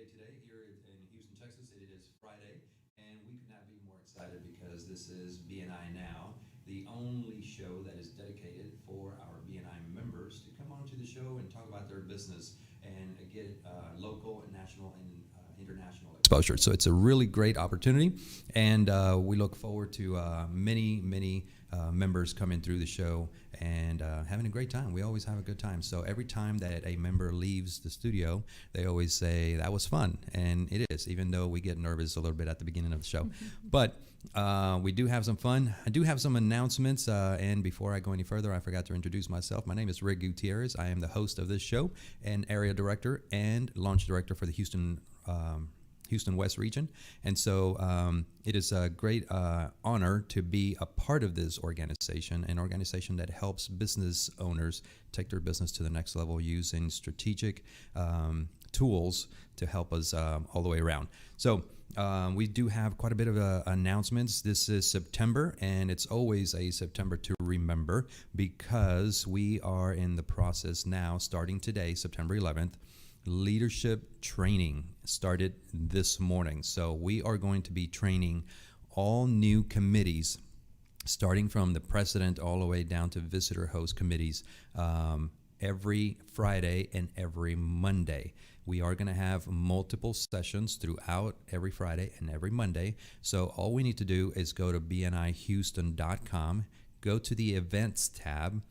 day today here in Houston, Texas. It is Friday, and we could not be more excited because this is BNI Now, the only show that is dedicated for our BNI members to come onto the show and talk about their business and get local, national, and international exposure. So it's a really great opportunity, and we look forward to many members coming through the show and having a great time. We always have a good time. So every time that a member leaves the studio, they always say, that was fun. And it is, even though we get nervous a little bit at the beginning of the show. But we do have some fun. I do have some announcements. And before I go any further, I forgot to introduce myself. My name is Rick Gutierrez. I am the host of this show and area director and launch director for the Houston West region. And so it is a great honor to be a part of this organization, an organization that helps business owners take their business to the next level using strategic tools to help us all the way around. So we do have quite a bit of announcements. This is September, and it's always a September to remember because we are in the process now, starting today, September 11th, leadership training started this morning. So we are going to be training all new committees, starting from the president all the way down to visitor host committees, every Friday and every Monday. We are going to have multiple sessions throughout every Friday and every Monday. So all we need to do is go to bnihouston.com, go to the events tab.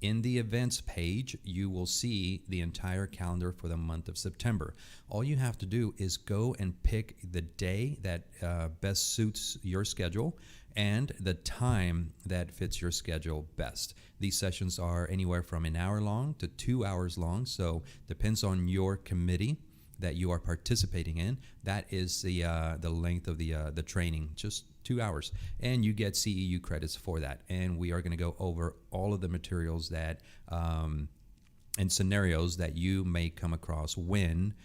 In the events page, you will see the entire calendar for the month of September. All you have to do is go and pick the day that best suits your schedule and the time that fits your schedule best. These sessions are anywhere from an hour long to 2 hours long, so depends on your committee that you are participating in. That is the length of the training, just 2 hours, and you get CEU credits for that. And we are going to go over all of the materials that and scenarios that you may come across when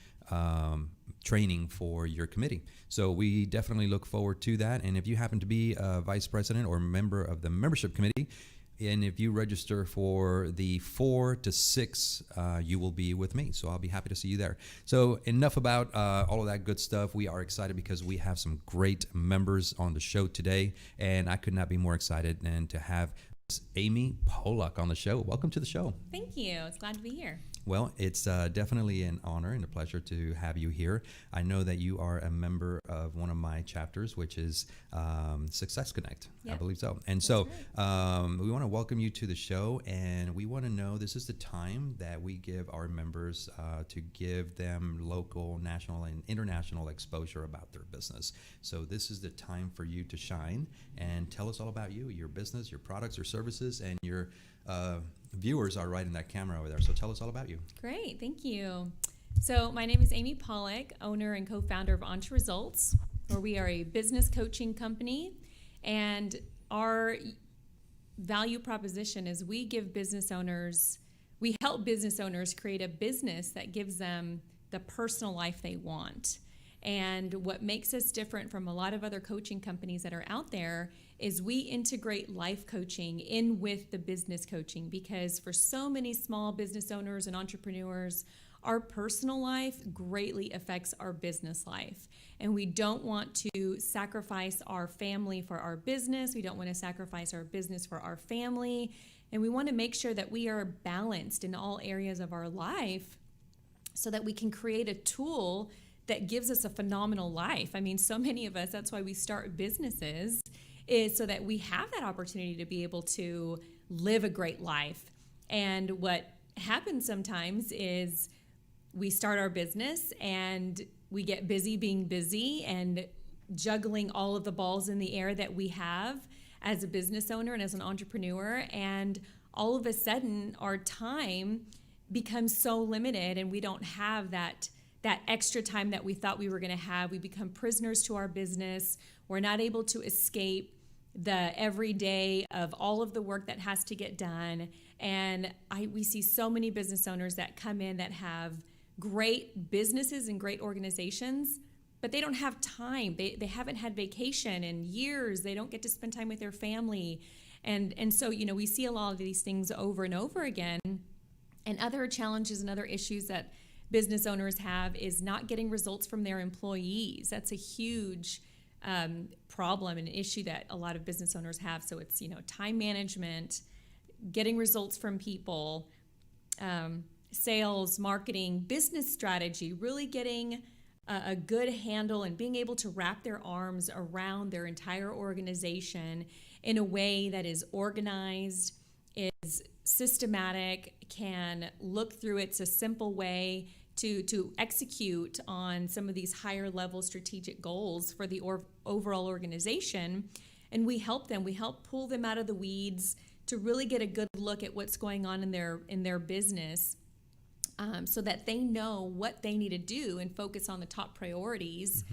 training for your committee. So we definitely look forward to that. And if you happen to be a vice president or member of the membership committee, and if you register for the 4 to 6, you will be with me. So I'll be happy to see you there. So enough about all of that good stuff. We are excited because we have some great members on the show today. And I could not be more excited than to have Amy Pollock on the show. Welcome to the show. Thank you. It's glad to be here. Well, it's definitely an honor and a pleasure to have you here. I know that you are a member of one of my chapters, which is Success Connect. Yep. I believe so. And so we want to welcome you to the show, and we want to know, this is the time that we give our members to give them local, national, and international exposure about their business. So this is the time for you to shine and tell us all about you, your business, your products, your services, and your viewers are right in that camera over there. So tell us all about you. Great. Thank you. So my name is Amy Pollock, owner and co-founder of Entre Results, where we are a business coaching company. And our value proposition is we help business owners create a business that gives them the personal life they want. And what makes us different from a lot of other coaching companies that are out there is we integrate life coaching in with the business coaching, because for so many small business owners and entrepreneurs, our personal life greatly affects our business life. And we don't want to sacrifice our family for our business. We don't want to sacrifice our business for our family. And we want to make sure that we are balanced in all areas of our life so that we can create a tool that gives us a phenomenal life. I mean, so many of us, that's why we start businesses, is so that we have that opportunity to be able to live a great life. And what happens sometimes is we start our business and we get busy being busy and juggling all of the balls in the air that we have as a business owner and as an entrepreneur. And all of a sudden, our time becomes so limited and we don't have that extra time that we thought we were going to have. We become prisoners to our business. We're not able to escape the everyday of all of the work that has to get done. And we see so many business owners that come in that have great businesses and great organizations, but they don't have time. They haven't had vacation in years. They don't get to spend time with their family. And so, we see a lot of these things over and over again. And other challenges and other issues that business owners have is not getting results from their employees. That's a huge problem and an issue that a lot of business owners have. So it's, time management, getting results from people, sales, marketing, business strategy, really getting a good handle and being able to wrap their arms around their entire organization in a way that is organized, is systematic, can look through. It's a simple way to execute on some of these higher level strategic goals for the overall organization. And we help them. We help pull them out of the weeds to really get a good look at what's going on in their business, so that they know what they need to do and focus on the top priorities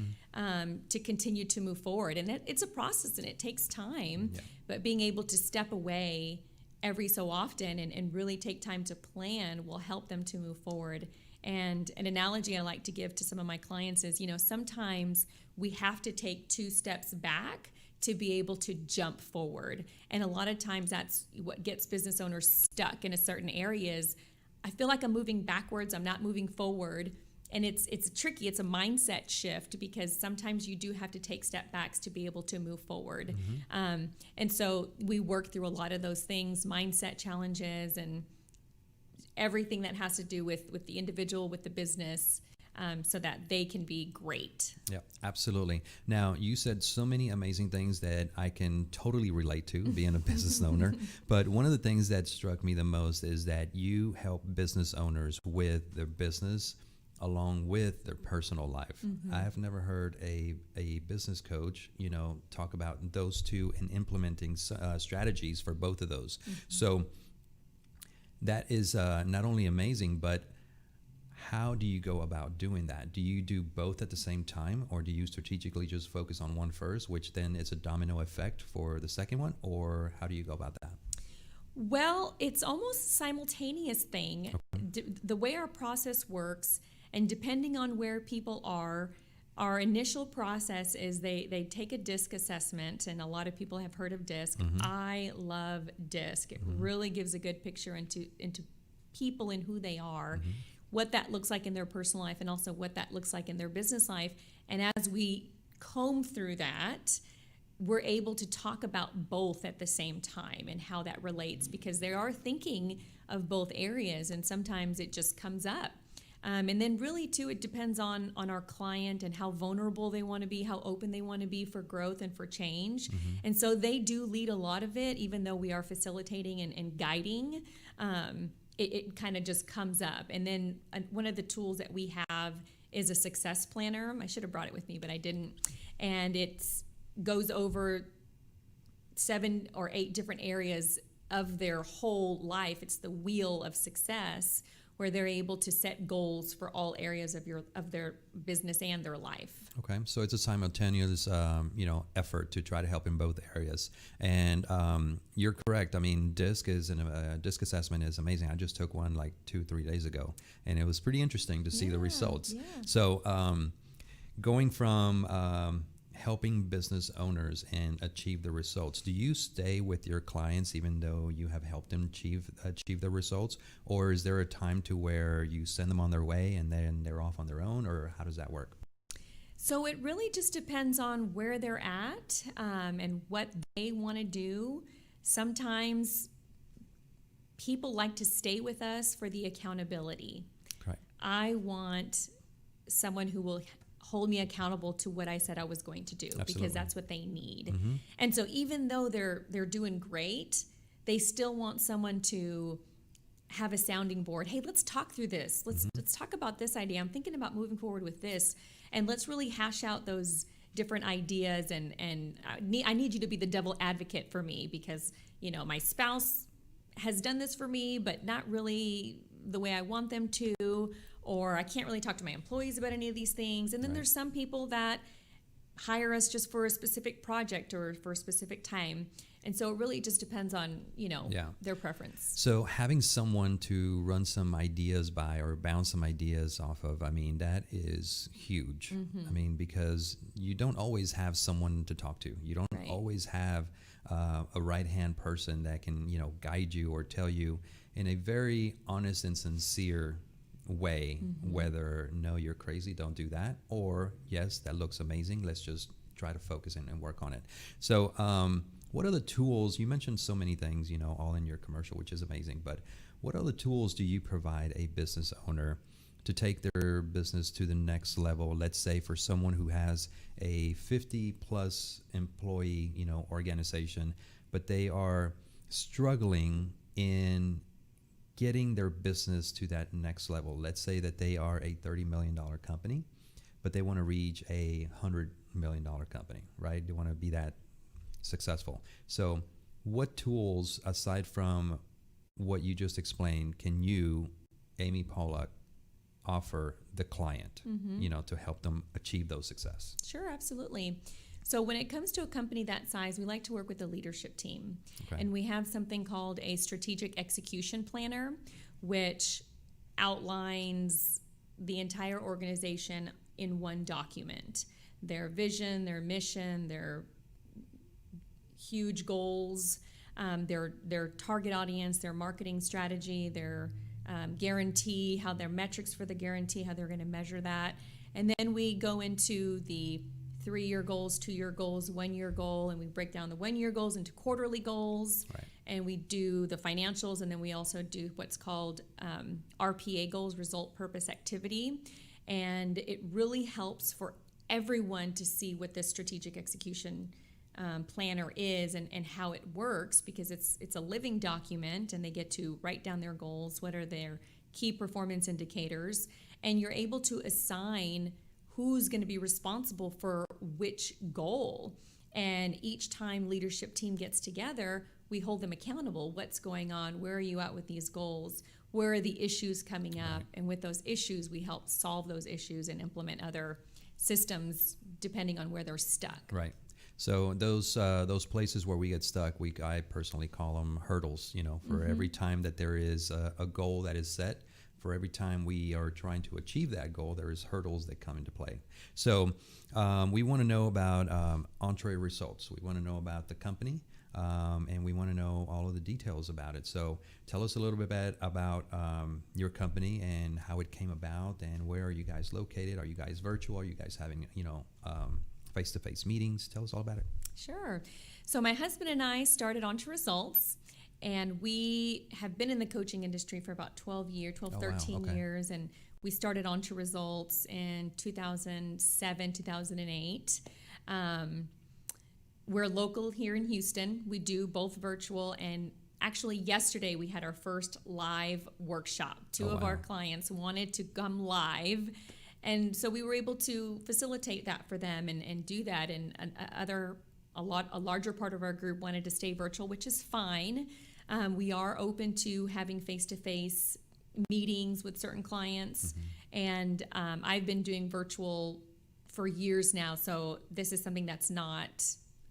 to continue to move forward. And it's a process and it takes time, but being able to step away every so often and really take time to plan will help them to move forward. And an analogy I like to give to some of my clients is, sometimes we have to take 2 steps back to be able to jump forward. And a lot of times that's what gets business owners stuck in a certain area is, I feel like I'm moving backwards, I'm not moving forward. And it's tricky, it's a mindset shift because sometimes you do have to take step backs to be able to move forward. And so we work through a lot of those things, mindset challenges and everything that has to do with the individual, with the business, so that they can be great. Yeah, absolutely. Now, you said so many amazing things that I can totally relate to being a business owner. But one of the things that struck me the most is that you help business owners with their business along with their personal life. I have never heard a business coach, talk about those two and implementing strategies for both of those. So that is not only amazing, but how do you go about doing that? Do you do both at the same time, or do you strategically just focus on one first, which then is a domino effect for the second one, or how do you go about that? Well, it's almost a simultaneous thing. The way our process works, and depending on where people are, our initial process is they take a DISC assessment, and a lot of people have heard of DISC. I love DISC. It really gives a good picture into people and who they are, what that looks like in their personal life, and also what that looks like in their business life. And as we comb through that, we're able to talk about both at the same time and how that relates, because they are thinking of both areas, and sometimes it just comes up. And then really, too, it depends on our client and how vulnerable they want to be, how open they want to be for growth and for change. And so they do lead a lot of it, even though we are facilitating and guiding. It kind of just comes up. And then one of the tools that we have is a success planner. I should have brought it with me, but I didn't. And it goes over 7 or 8 different areas of their whole life. It's the wheel of success, where they're able to set goals for all areas of their business and their life. Okay, so it's a simultaneous, effort to try to help in both areas. And you're correct. I mean, DISC assessment is amazing. I just took one like 2-3 days ago, and it was pretty interesting to see the results. Yeah. So going from helping business owners and achieve the results, do you stay with your clients even though you have helped them achieve the results, or is there a time to where you send them on their way and then they're off on their own, or how does that work? So it really just depends on where they're at and what they want to do. Sometimes people like to stay with us for the accountability. Right. I want someone who will hold me accountable to what I said I was going to do. Absolutely. Because that's what they need. And so even though they're doing great, they still want someone to have a sounding board. Hey, let's talk through this. Let's talk about this idea. I'm thinking about moving forward with this, and let's really hash out those different ideas. And I need you to be the devil advocate for me, because my spouse has done this for me, but not really the way I want them to, or I can't really talk to my employees about any of these things. And then there's some people that hire us just for a specific project or for a specific time. And so it really just depends on, their preference. So having someone to run some ideas by or bounce some ideas off of, that is huge. Because you don't always have someone to talk to. You don't always have a right-hand person that can, guide you or tell you in a very honest and sincere way, whether no, you're crazy, don't do that, or yes, that looks amazing, let's just try to focus in and work on it. So what are the tools? You mentioned so many things, all in your commercial, which is amazing, but what other tools do you provide a business owner to take their business to the next level? Let's say for someone who has a 50 plus employee, organization, but they are struggling in getting their business to that next level. Let's say that they are a $30 million company, but they want to reach a $100 million company, right? They want to be that successful. So what tools, aside from what you just explained, can you, Amy Pollock, offer the client, to help them achieve those success? Sure, absolutely. So when it comes to a company that size, we like to work with the leadership team. Okay. And we have something called a strategic execution planner, which outlines the entire organization in one document. Their vision, their mission, their huge goals, their target audience, their marketing strategy, their guarantee, how their metrics for the guarantee, how they're going to measure that. And then we go into the 3-year goals, 2-year goals, 1-year goal, and we break down the 1-year goals into quarterly goals. Right. And we do the financials, and then we also do what's called RPA goals, result, purpose, activity. And it really helps for everyone to see what this strategic execution planner is and how it works, because it's a living document, and they get to write down their goals, what are their key performance indicators, and you're able to assign who's going to be responsible for which goal. And each time leadership team gets together, we hold them accountable. What's going on? Where are you at with these goals? Where are the issues coming up? Right. And with those issues, we help solve those issues and implement other systems depending on where they're stuck. Right. So those places where we get stuck, I personally call them hurdles. For every time that there is a goal that is set, for every time we are trying to achieve that goal, there is hurdles that come into play. So we want to know about entree results. We want to know about the company, and we want to know all of the details about it. So tell us a little bit about your company and how it came about, and where are you guys located? Are you guys virtual? Are you guys having face-to-face meetings? Tell us all about it. Sure. So my husband and I started Onto Results, and we have been in the coaching industry for about 13 Okay. years. And we started Onto Results in 2007, 2008. We're local here in Houston. We do both virtual, and actually yesterday we had our first live workshop. Two of our clients wanted to come live. And so we were able to facilitate that for them and do that. And a larger part of our group wanted to stay virtual, which is fine. We are open to having face-to-face meetings with certain clients. And I've been doing virtual for years now. So this is something that's not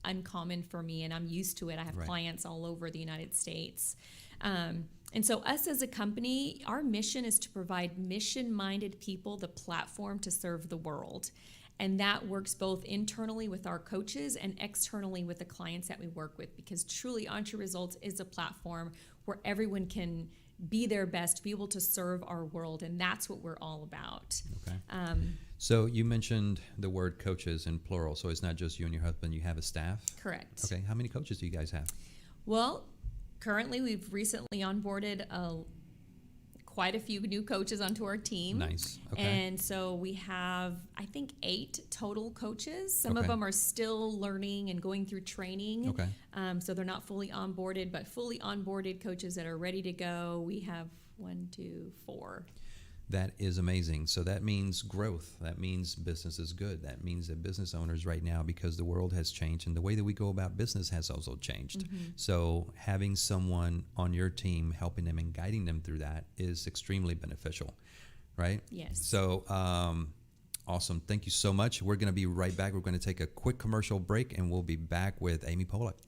uncommon for me, and I'm used to it. I have clients all over the United States. And so us as a company, our mission is to provide mission-minded people the platform to serve the world. And that works both internally with our coaches and externally with the clients that we work with, because truly Entre Results is a platform where everyone can be their best, be able to serve our world, and that's what we're all about. Okay. So you mentioned the word coaches in plural, so it's not just you and your husband, you have a staff? Correct. Okay. How many coaches do you guys have? Well, currently we've recently onboarded quite a few new coaches onto our team. Nice. Okay. And so we have, I think, 8 total coaches. Some of them are still learning and going through training. Okay. So they're not fully onboarded, but fully onboarded coaches that are ready to go. We have 1, 2, 4. That is amazing. So that means growth. That means business is good. That means that business owners right now, because the world has changed and the way that we go about business has also changed. So having someone on your team helping them and guiding them through that is extremely beneficial, right? Yes. So awesome. Thank you so much. We're going to be right back. We're going to take a quick commercial break, and we'll be back with Amy Pollock.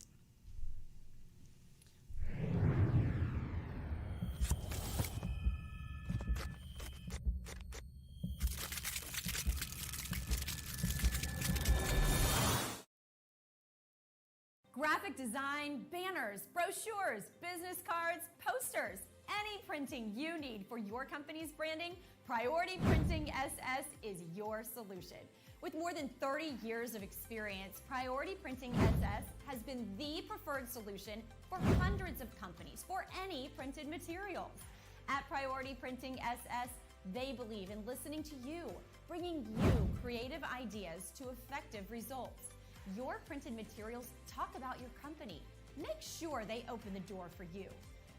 Graphic design, banners, brochures, business cards, posters. any printing you need for your company's branding, Priority Printing SS is your solution. With more than 30 years of experience, Priority Printing SS has been the preferred solution for hundreds of companies for any printed materials. At Priority Printing SS, they believe in listening to you, bringing you creative ideas to effective results. Your printed materials talk about your company. Make sure they open the door for you.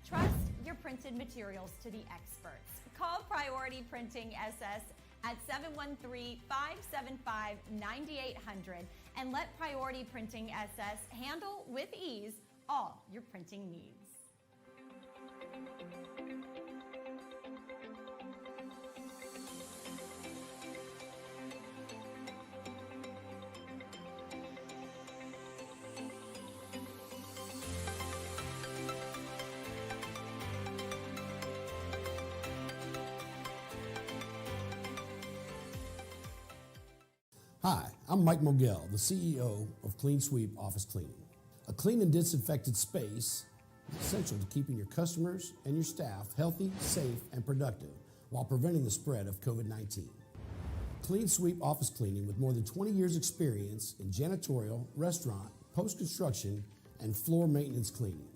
Trust your printed materials to the experts. Call Priority Printing SS at 713-575-9800 and let Priority Printing SS handle with ease all your printing needs. Hi, I'm Mike Mogel, the CEO of Clean Sweep Office Cleaning. A clean and disinfected space is essential to keeping your customers and your staff healthy, safe, and productive while preventing the spread of COVID-19. Clean Sweep Office Cleaning, with more than 20 years experience in janitorial, restaurant, post-construction, and floor maintenance cleaning.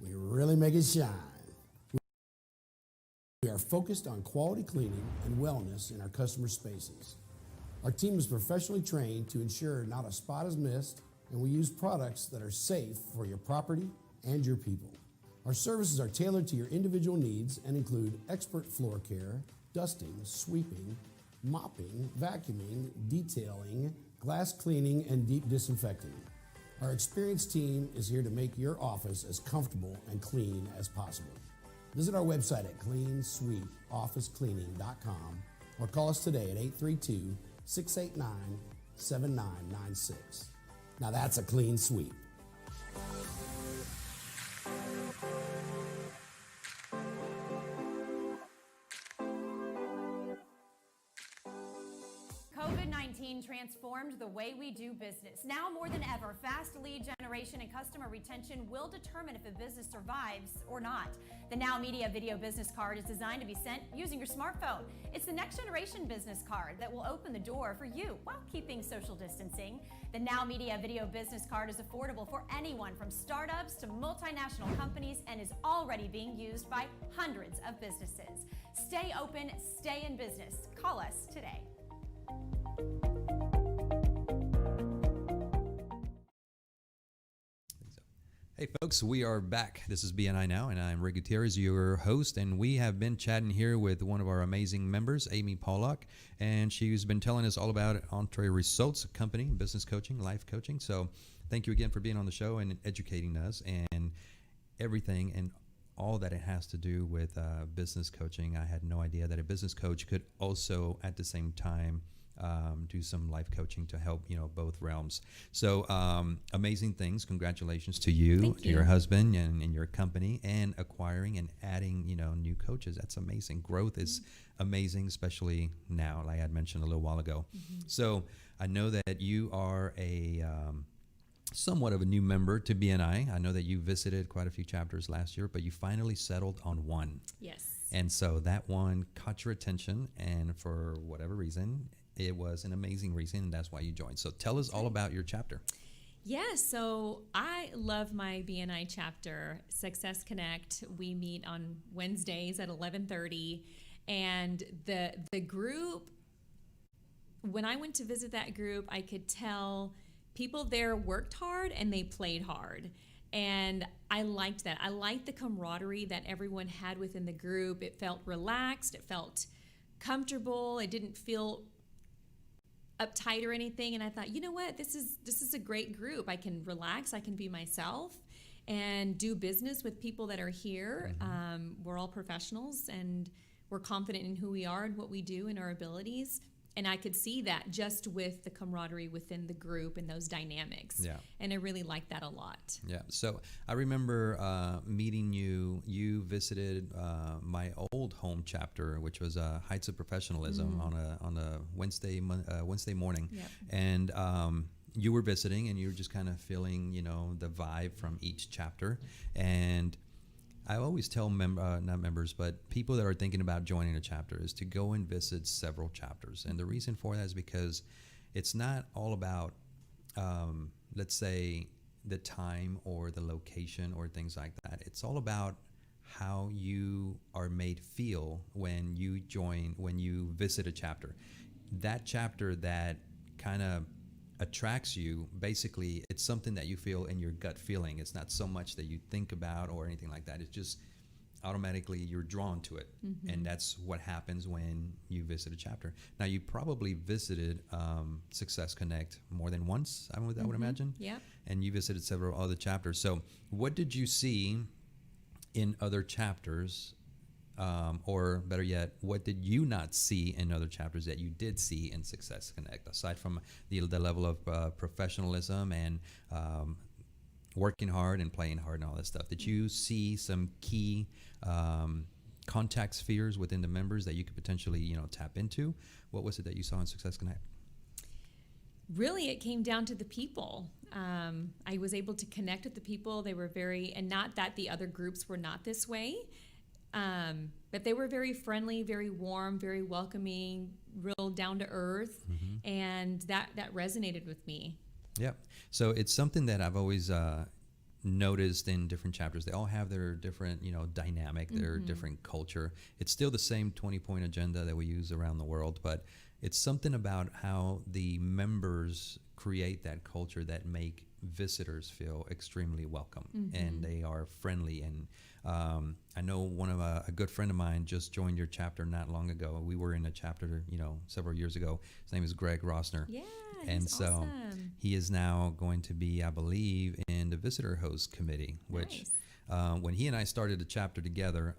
We really make it shine. We are focused on quality cleaning and wellness in our customer spaces. Our team is professionally trained to ensure not a spot is missed, and we use products that are safe for your property and your people. Our services are tailored to your individual needs and include expert floor care, dusting, sweeping, mopping, vacuuming, detailing, glass cleaning, and deep disinfecting. Our experienced team is here to make your office as comfortable and clean as possible. Visit our website at cleansweepofficecleaning.com or call us today at 832-689-7996. Now that's a clean sweep. COVID-19 transformed the way we do business. Now more than ever, fast lead generation and customer retention will determine if a business survives or not. The NowMedia video business card is designed to be sent using your smartphone. It's the next generation business card that will open the door for you while keeping social distancing. The NowMedia video business card is affordable for anyone from startups to multinational companies and is already being used by hundreds of businesses. Stay open, stay in business. Call us today. Hey folks, we are back. This is BNI Now, and I'm Rick Gutierrez, your host, and we have been chatting here with one of our amazing members, Amy Pollock, and she's been telling us all about Entre Results Company, business coaching, life coaching. So thank you again for being on the show and educating us and everything and all that it has to do with business coaching. I had no idea that a business coach could also at the same time do some life coaching to help, both realms. So amazing things. Congratulations to you, your husband, and your company, and acquiring and adding, new coaches. That's amazing. Growth is amazing, especially now, like I had mentioned a little while ago. So I know that you are a somewhat of a new member to BNI. I know that you visited quite a few chapters last year, but you finally settled on one. Yes. And so that one caught your attention, and for whatever reason, it was an amazing reason, and that's why you joined. So tell us all about your chapter. Yeah, so I love my BNI chapter, Success Connect. We meet on Wednesdays at 11:30, and the group, when I went to visit that group, I could tell people there worked hard and they played hard. And I liked that. I liked the camaraderie that everyone had within the group. It felt relaxed. It felt comfortable. It didn't feel uptight or anything. And I thought, you know what, this is a great group. I can relax, I can be myself and do business with people that are here. We're all professionals and we're confident in who we are and what we do and our abilities. And I could see that just with the camaraderie within the group and those dynamics. Yeah. And I really liked that a lot. Yeah. So I remember meeting you. You visited my old home chapter, which was Heights of Professionalism on a Wednesday morning. Yep. And you were visiting, and you were just kind of feeling, the vibe from each chapter. And I always tell not members, but people that are thinking about joining a chapter is to go and visit several chapters. And the reason for that is because it's not all about, let's say, the time or the location or things like that. It's all about how you are made feel when you visit a chapter. That chapter that kind of attracts you, basically, it's something that you feel in your gut feeling. It's not so much that you think about or anything like that. It's just automatically you're drawn to it. And that's what happens when you visit a chapter. Now, you probably visited Success Connect more than once, I would imagine. Yeah. And you visited several other chapters. So what did you see in other chapters, or better yet, what did you not see in other chapters that you did see in Success Connect, aside from the level of professionalism and working hard and playing hard and all that stuff? Did you see some key contact spheres within the members that you could potentially, tap into? What was it that you saw in Success Connect? Really, it came down to the people. I was able to connect with the people. They were and not that the other groups were not this way, but they were very friendly, very warm, very welcoming, real down to earth, and that resonated with me. Yeah. So it's something that I've always noticed in different chapters. They all have their different, dynamic, their different culture. It's still the same 20-point agenda that we use around the world, but it's something about how the members create that culture that make visitors feel extremely welcome, and they are friendly. And I know a good friend of mine just joined your chapter not long ago. We were in a chapter, several years ago. His name is Greg Rossner. Yeah, and so awesome. He is now going to be, I believe, in the visitor host committee, which when he and I started the chapter together,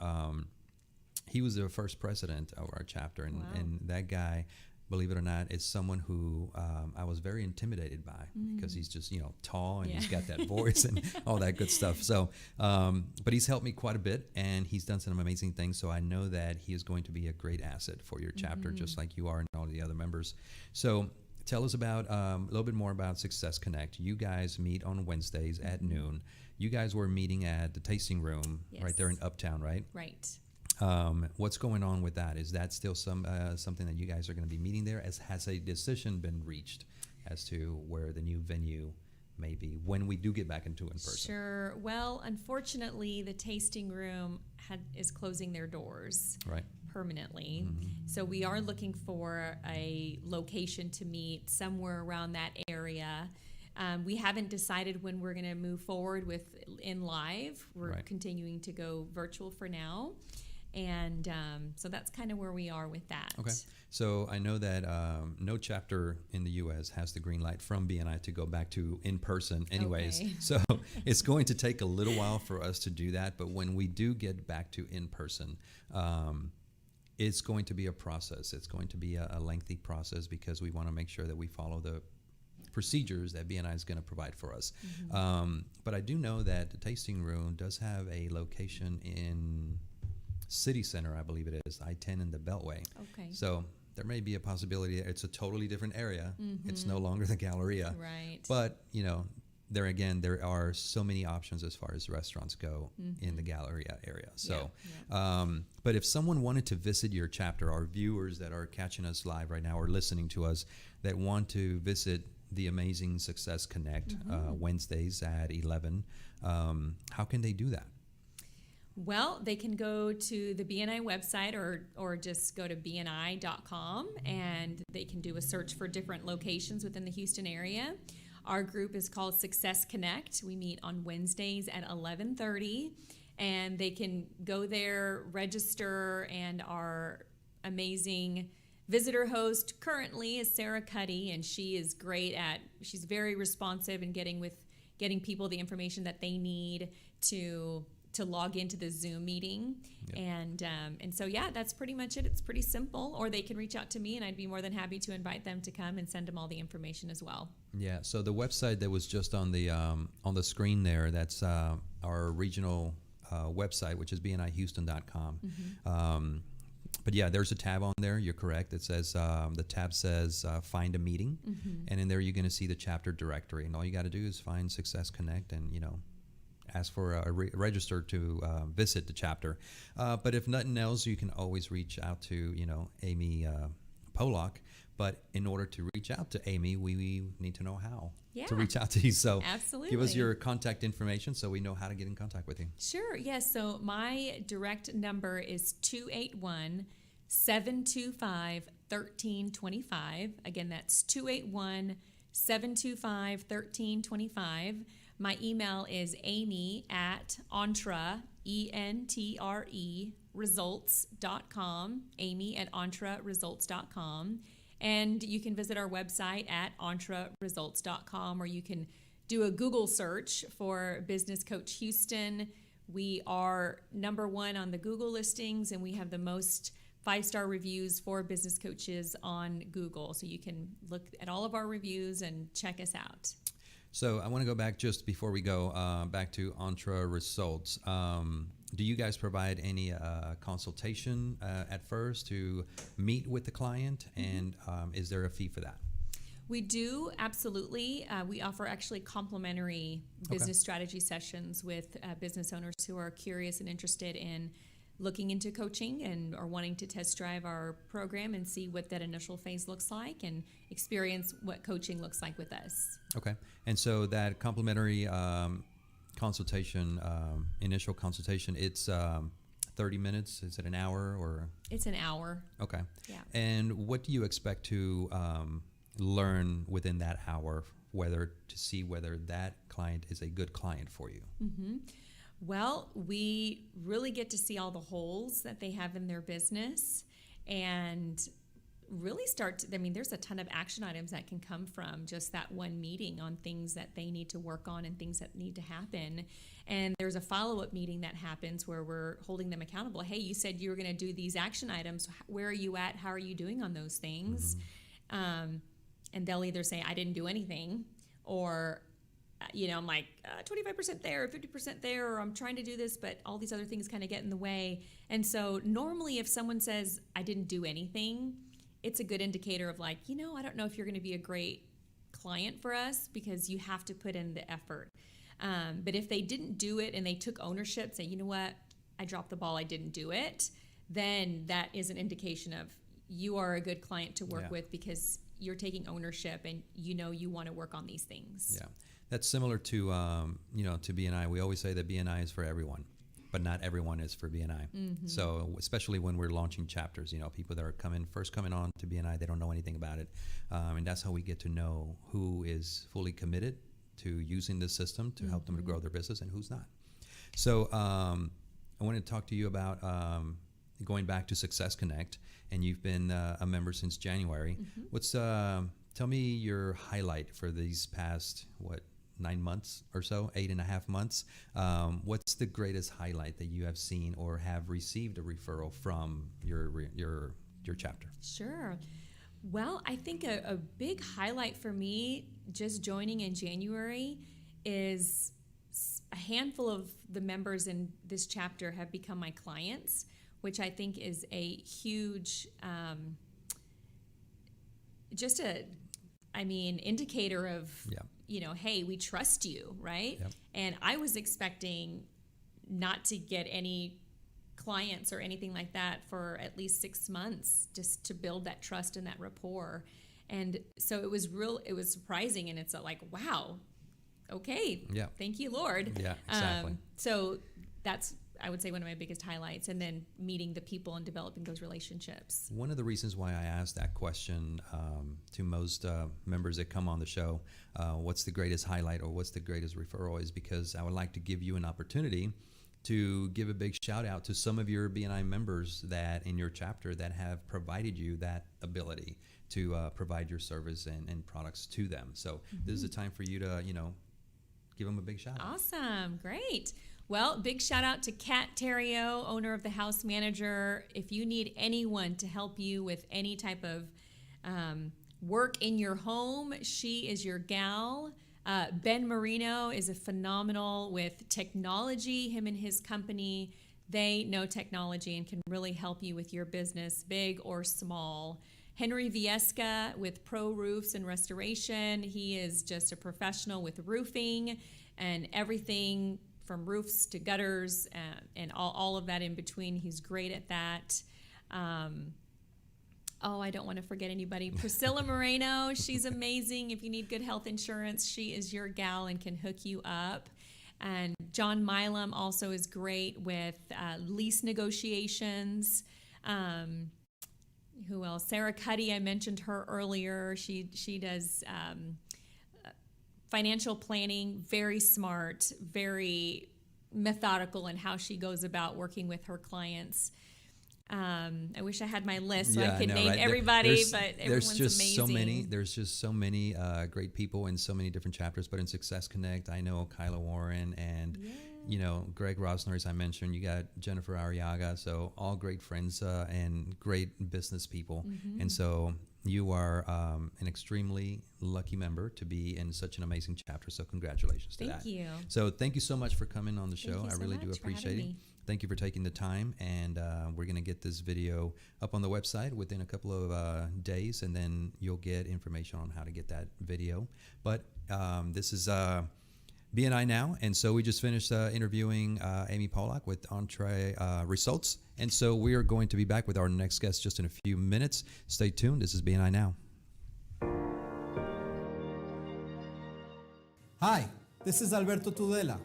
he was the first president of our chapter. And that guy, believe it or not, is someone who I was very intimidated by, because he's just, tall, and he's got that voice and all that good stuff. So, but he's helped me quite a bit, and he's done some amazing things. So I know that he is going to be a great asset for your chapter, just like you are and all the other members. So tell us about a little bit more about Success Connect. You guys meet on Wednesdays at noon. You guys were meeting at the tasting room right there in Uptown, right? Right. What's going on with that? Is that still something that you guys are going to be meeting there? Has a decision been reached as to where the new venue may be when we do get back into in person? Sure. Well, unfortunately, the tasting room is closing their doors permanently. So we are looking for a location to meet somewhere around that area. We haven't decided when we're going to move forward with in live. We're continuing to go virtual for now. And so that's kind of where we are with that. Okay. So I know that no chapter in the U.S. has the green light from BNI to go back to in person anyways. Okay. So it's going to take a little while for us to do that. But when we do get back to in person, it's going to be a process. It's going to be a lengthy process, because we want to make sure that we follow the procedures that BNI is going to provide for us. But I do know that the tasting room does have a location in City Center, I believe it is, I-10 in the Beltway. Okay. So there may be a possibility. It's a totally different area. It's no longer the Galleria. Right. But, there again, there are so many options as far as restaurants go in the Galleria area. So, but if someone wanted to visit your chapter, our viewers that are catching us live right now or listening to us that want to visit the amazing Success Connect Wednesdays at 11, how can they do that? Well, they can go to the BNI website or just go to BNI.com, and they can do a search for different locations within the Houston area. Our group is called Success Connect. We meet on Wednesdays at 11:30, and they can go there, register, and our amazing visitor host currently is Sarah Cuddy, and she's very responsive in getting people the information that they need to log into the Zoom meeting. And so, that's pretty much it. It's pretty simple. Or they can reach out to me, and I'd be more than happy to invite them to come and send them all the information as well. Yeah, so the website that was just on the screen there, that's our regional website, which is bnihouston.com. But there's a tab on there. You're correct. It says, the tab says find a meeting. And in there you're going to see the chapter directory. And all you got to do is find Success Connect and, ask for a register to visit the chapter. But if nothing else, you can always reach out to, Amy Polak. But in order to reach out to Amy, we need to know how to reach out to you. So Absolutely. give us your contact information so we know how to get in contact with you. Sure. Yes. So my direct number is 281-725-1325. Again, that's 281-725-1325. My email is amy@entre, E-N-T-R-E, results.com, amy@entreresults.com. And you can visit our website at entreresults.com, or you can do a Google search for Business Coach Houston. We are #1 on the Google listings, and we have the most 5-star reviews for business coaches on Google. So you can look at all of our reviews and check us out. So I want to go back just before we go back to Entre Results. Do you guys provide any consultation at first to meet with the client? And is there a fee for that? We do, absolutely. We offer actually complimentary business strategy sessions with business owners who are curious and interested in looking into coaching and are wanting to test drive our program and see what that initial phase looks like and experience what coaching looks like with us. Okay. And so that complimentary consultation, initial consultation, it's 30 minutes? Is it an hour or? It's an hour. Okay. Yeah. And what do you expect to learn within that hour, whether to see whether that client is a good client for you? Mm-hmm. Well, we really get to see all the holes that they have in their business and really there's a ton of action items that can come from just that one meeting on things that they need to work on and things that need to happen. And there's a follow-up meeting that happens where we're holding them accountable. Hey, you said you were going to do these action items. Where are you at? How are you doing on those things? Mm-hmm. And they'll either say, I didn't do anything, or I'm like 25% there, 50% there, or I'm trying to do this, but all these other things kind of get in the way. And so normally if someone says, I didn't do anything, it's a good indicator of like, I don't know if you're going to be a great client for us because you have to put in the effort. But if they didn't do it and they took ownership, say, you know what, I dropped the ball, I didn't do it, then that is an indication of you are a good client to work with because you're taking ownership and you want to work on these things. Yeah. That's similar to, to BNI. We always say that BNI is for everyone, but not everyone is for BNI. Mm-hmm. So especially when we're launching chapters, people that are first coming on to BNI, they don't know anything about it. And that's how we get to know who is fully committed to using this system to help them to grow their business and who's not. So I wanted to talk to you about going back to Success Connect, and you've been a member since January. Mm-hmm. Tell me your highlight for these past, 9 months or so, 8.5 months. What's the greatest highlight that you have seen or have received a referral from your chapter? Sure. Well, I think a big highlight for me just joining in January is a handful of the members in this chapter have become my clients, which I think is a huge, indicator of, hey, we trust you, right? Yep. And I was expecting not to get any clients or anything like that for at least 6 months just to build that trust and that rapport. And so it was surprising, and it's like, wow, okay, thank you, Lord. Yeah, exactly. So that's, I would say, one of my biggest highlights, and then meeting the people and developing those relationships. One of the reasons why I asked that question to most members that come on the show, what's the greatest highlight or what's the greatest referral, is because I would like to give you an opportunity to give a big shout out to some of your BNI members that in your chapter that have provided you that ability to provide your service and products to them. So this is a time for you to, give them a big shout out. Awesome. Great. Well, big shout out to Kat Terrio, owner of The House Manager. If you need anyone to help you with any type of work in your home, she is your gal. Ben Marino is a phenomenal with technology. Him and his company, they know technology and can really help you with your business, big or small. Henry Viesca with Pro Roofs and Restoration. He is just a professional with roofing and everything roofs to gutters and all of that in between. He's great at that. I don't want to forget anybody. Priscilla Moreno, she's amazing. If you need good health insurance, she is your gal and can hook you up. And John Milam also is great with lease negotiations. Who else? Sarah Cuddy, I mentioned her earlier. She does financial planning, very smart, very methodical in how she goes about working with her clients. I wish I had my list so I could name everybody, but everyone's amazing. There's just so many great people in so many different chapters. But in Success Connect, I know Kyla Warren and Greg Rosner, as I mentioned. You got Jennifer Arriaga, so all great friends and great business people. Mm-hmm. And so you are an extremely lucky member to be in such an amazing chapter. So congratulations to that. Thank you. So thank you so much for coming on the show. Thank you I really do appreciate it. Thank you for taking the time, and we're going to get this video up on the website within a couple of days, and then you'll get information on how to get that video. But this is BNI Now, and so we just finished interviewing Amy Pollack with Entree Results, and so we are going to be back with our next guest just in a few minutes. Stay tuned. This is BNI Now. Hi, this is Alberto Tudela.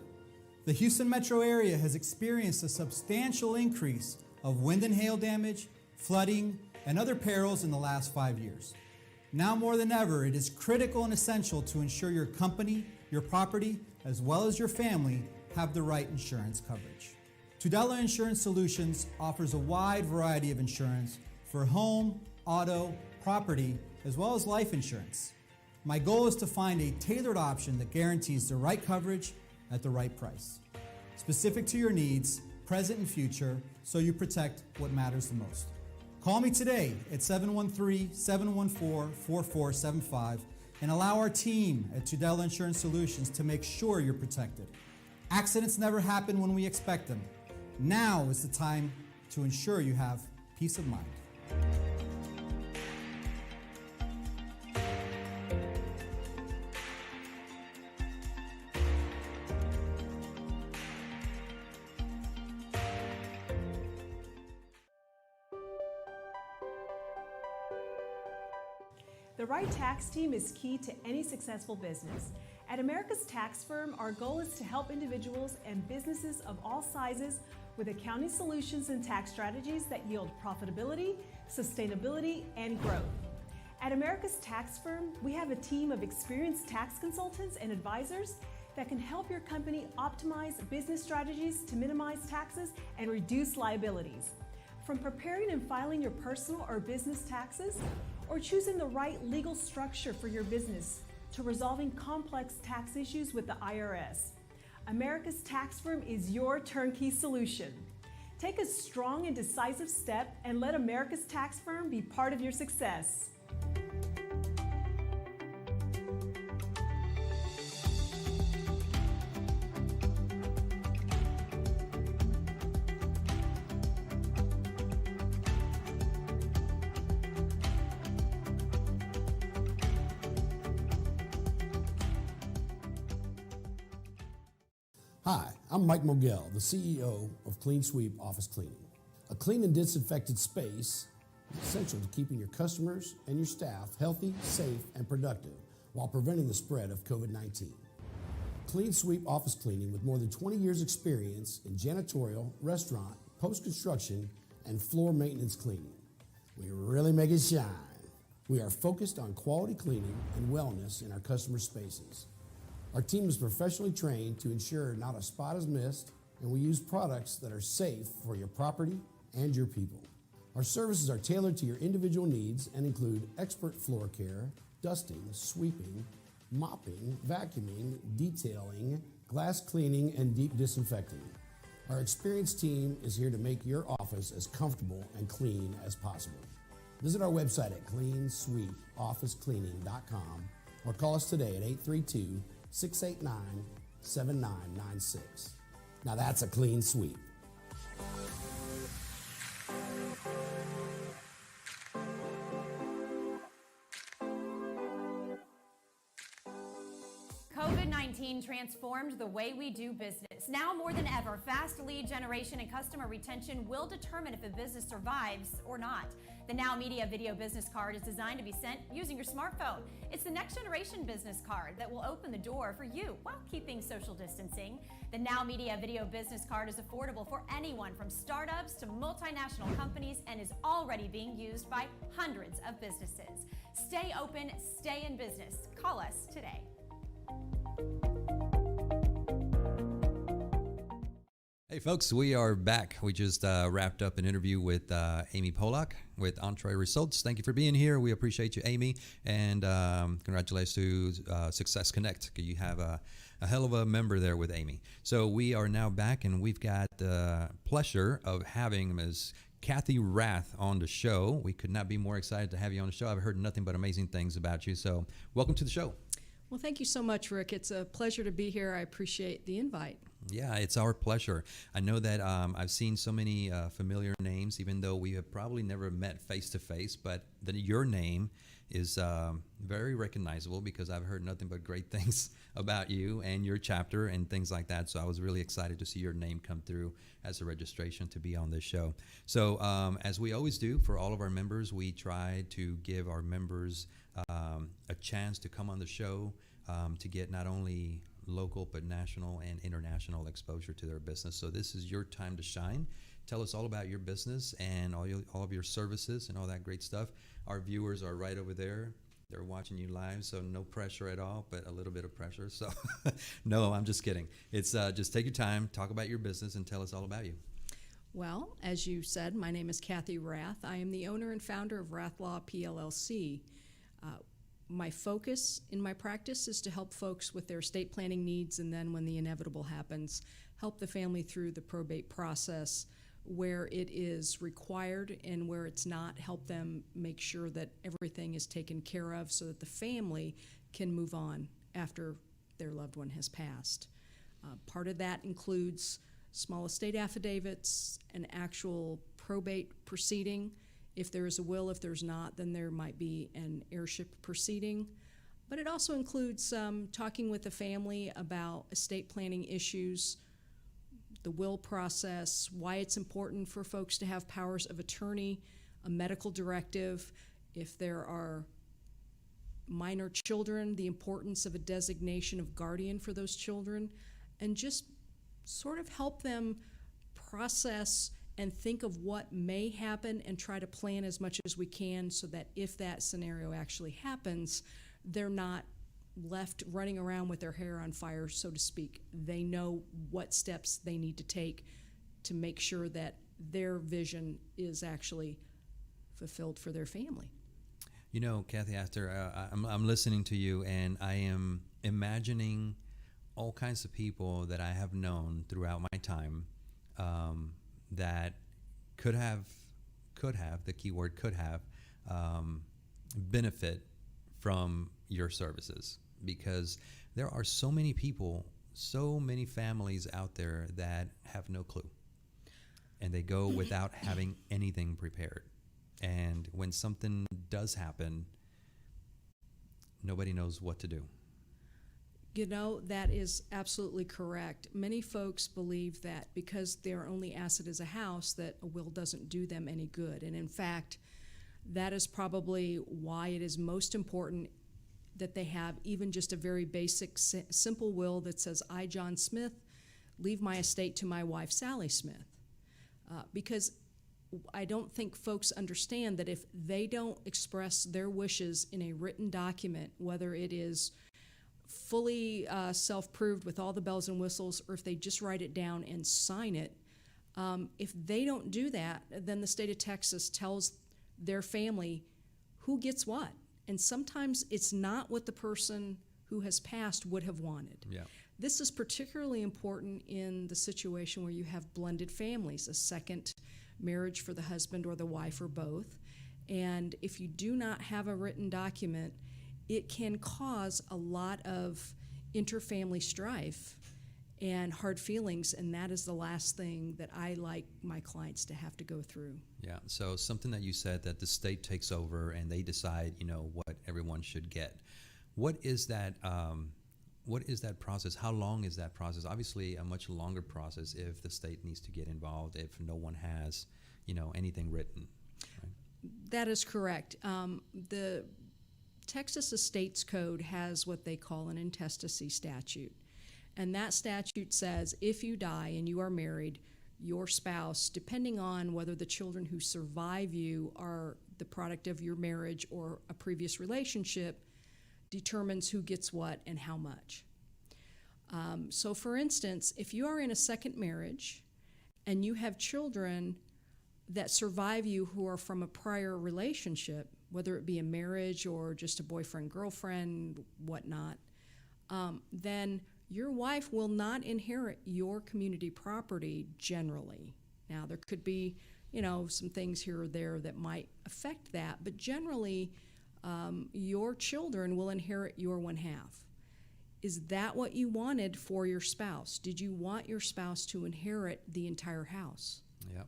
The Houston metro area has experienced a substantial increase of wind and hail damage, flooding, and other perils in the last 5 years. Now more than ever, it is critical and essential to ensure your company, your property, as well as your family have the right insurance coverage. Tudela Insurance Solutions offers a wide variety of insurance for home, auto, property, as well as life insurance. My goal is to find a tailored option that guarantees the right coverage at the right price, specific to your needs, present and future, so you protect what matters the most. Call me today at 713-714-4475 and allow our team at Tudela Insurance Solutions to make sure you're protected. Accidents never happen when we expect them. Now is the time to ensure you have peace of mind. The right tax team is key to any successful business. At America's Tax Firm, our goal is to help individuals and businesses of all sizes with accounting solutions and tax strategies that yield profitability, sustainability, and growth. At America's Tax Firm, we have a team of experienced tax consultants and advisors that can help your company optimize business strategies to minimize taxes and reduce liabilities. From preparing and filing your personal or business taxes, or choosing the right legal structure for your business, to resolving complex tax issues with the IRS. America's Tax Firm is your turnkey solution. Take a strong and decisive step and let America's Tax Firm be part of your success. Hi, I'm Mike Mogel, the CEO of Clean Sweep Office Cleaning. A clean and disinfected space is essential to keeping your customers and your staff healthy, safe, and productive while preventing the spread of COVID-19. Clean Sweep Office Cleaning, with more than 20 years experience in janitorial, restaurant, post-construction, and floor maintenance cleaning. We really make it shine. We are focused on quality cleaning and wellness in our customer spaces. Our team is professionally trained to ensure not a spot is missed, and we use products that are safe for your property and your people. Our services are tailored to your individual needs and include expert floor care, dusting, sweeping, mopping, vacuuming, detailing, glass cleaning, and deep disinfecting. Our experienced team is here to make your office as comfortable and clean as possible. Visit our website at cleansweepofficecleaning.com or call us today at 832-689-7996. Now that's a clean sweep. COVID-19 COVID-19 transformed the way we do business. Now more than ever, fast lead generation and customer retention will determine if a business survives or not. The NowMedia Video Business Card is designed to be sent using your smartphone. It's the next generation business card that will open the door for you while keeping social distancing. The NowMedia Video Business Card is affordable for anyone from startups to multinational companies and is already being used by hundreds of businesses. Stay open, stay in business. Call us today. Hey folks, we are back. We just wrapped up an interview with Amy Polak with Entree Results. Thank you for being here. We appreciate you, Amy, and congratulations to Success Connect. You have a hell of a member there with Amy. So we are now back, and we've got the pleasure of having Ms. Kathy Rath on the show. We could not be more excited to have you on the show. I've heard nothing but amazing things about you. So welcome to the show. Well, thank you so much, Rick. It's a pleasure to be here. I appreciate the invite. Yeah, it's our pleasure. I know that I've seen so many familiar names, even though we have probably never met face to face, but your name is very recognizable because I've heard nothing but great things about you and your chapter and things like that. So I was really excited to see your name come through as a registration to be on this show. So as we always do for all of our members, we try to give our members a chance to come on the show to get not only local but national and international exposure to their business. So this is your time to shine. Tell us all about your business and all of your services and all that great stuff. Our viewers are right over there. They're watching you live, so no pressure at all, but a little bit of pressure. So no, I'm just kidding. It's just take your time, talk about your business, and tell us all about you. Well, as you said, my name is Kathy Rath. I am the owner and founder of Rath Law PLLC. My focus in my practice is to help folks with their estate planning needs, and then when the inevitable happens, help the family through the probate process where it is required, and where it's not, help them make sure that everything is taken care of so that the family can move on after their loved one has passed. Part of that includes small estate affidavits, an actual probate proceeding. If there is a will, if there's not, then there might be an heirship proceeding. But it also includes talking with the family about estate planning issues, the will process, why it's important for folks to have powers of attorney, a medical directive, if there are minor children, the importance of a designation of guardian for those children, and just sort of help them process and think of what may happen and try to plan as much as we can so that if that scenario actually happens, they're not left running around with their hair on fire, so to speak. They know what steps they need to take to make sure that their vision is actually fulfilled for their family. You know, Kathy, after I'm listening to you, and I am imagining all kinds of people that I have known throughout my time that could have, the key word could have, benefit from your services, because there are so many people, so many families out there that have no clue, and they go without having anything prepared. And when something does happen, nobody knows what to do. You know, that is absolutely correct. Many folks believe that because their only asset is a house, that a will doesn't do them any good. And in fact, that is probably why it is most important that they have even just a very basic, simple will that says, I, John Smith, leave my estate to my wife, Sally Smith. Because I don't think folks understand that if they don't express their wishes in a written document, whether it is fully self-proved with all the bells and whistles, or if they just write it down and sign it, if they don't do that, then the state of Texas tells their family who gets what. And sometimes it's not what the person who has passed would have wanted. Yeah. This is particularly important in the situation where you have blended families, a second marriage for the husband or the wife or both. And if you do not have a written document, it can cause a lot of interfamily strife and hard feelings, and that is the last thing that I like my clients to have to go through. Yeah, so something that you said, that the state takes over and they decide, what everyone should get. What is that what is that process? How long is that process? Obviously, a much longer process if the state needs to get involved, if no one has, anything written. Right? That is correct. The Texas Estates Code has what they call an intestacy statute. And that statute says if you die and you are married, your spouse, depending on whether the children who survive you are the product of your marriage or a previous relationship, determines who gets what and how much. So for instance, if you are in a second marriage and you have children that survive you who are from a prior relationship, whether it be a marriage or just a boyfriend, whatnot, then your wife will not inherit your community property generally. Now, there could be, some things here or there that might affect that, but generally, your children will inherit your 1/2. Is that what you wanted for your spouse? Did you want your spouse to inherit the entire house? Yeah.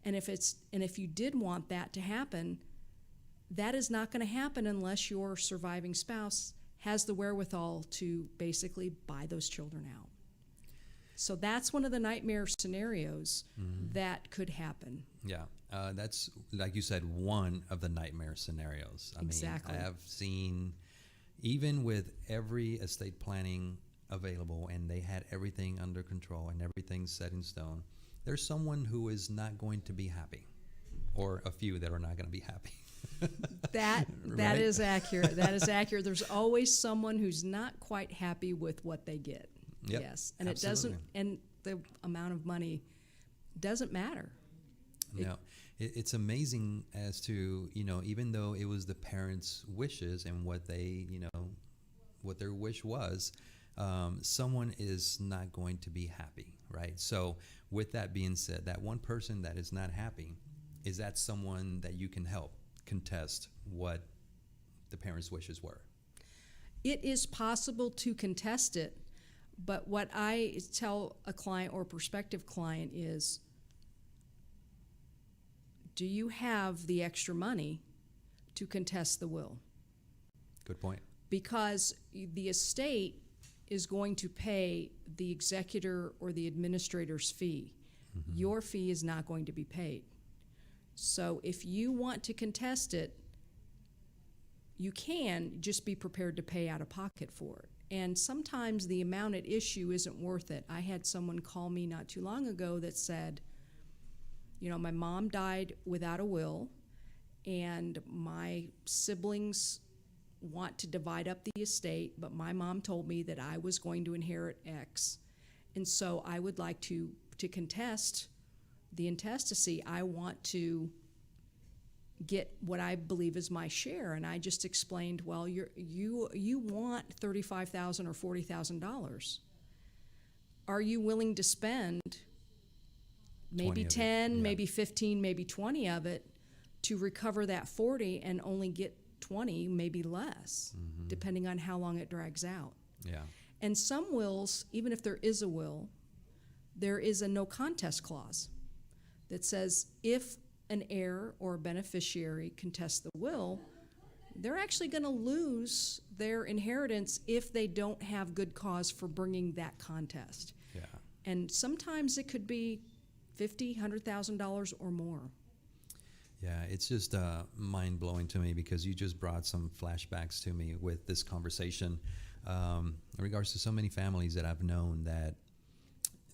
And if you did want that to happen, that is not going to happen unless your surviving spouse has the wherewithal to basically buy those children out. So that's one of the nightmare scenarios that could happen. Yeah. That's, like you said, one of the nightmare scenarios. Exactly. I have seen, even with every estate planning available and they had everything under control and everything set in stone, there's someone who is not going to be happy, or a few that are not going to be happy. That Right? is accurate. That is accurate. There's always someone who's not quite happy with what they get. Yep, Yes. And absolutely. and the amount of money doesn't matter. No, it's amazing as to, even though it was the parents' wishes and what they, what their wish was, someone is not going to be happy, right? So with that being said, that one person that is not happy, is that someone that you can help contest what the parents' wishes were? It is possible to contest it, but what I tell a client or prospective client is, do you have the extra money to contest the will? Good point. Because the estate is going to pay the executor or the administrator's fee. Your fee is not going to be paid. So if you want to contest it, you can just be prepared to pay out of pocket for it. And sometimes the amount at issue isn't worth it. I had someone call me not too long ago that said, my mom died without a will, and my siblings want to divide up the estate, but my mom told me that I was going to inherit X. And so I would like to contest the intestacy. I want to get what I believe is my share. And I just explained, well, you want $35,000 or $40,000. Are you willing to spend maybe 10, maybe 15, maybe 20 of it to recover that 40 and only get 20, maybe less, depending on how long it drags out? Yeah. And some wills, even if there is a will, there is a no contest clause that says if an heir or a beneficiary contests the will, they're actually going to lose their inheritance if they don't have good cause for bringing that contest. Yeah. And sometimes it could be $50,000, $100,000 or more. Yeah, it's just mind-blowing to me because you just brought some flashbacks to me with this conversation in regards to so many families that I've known that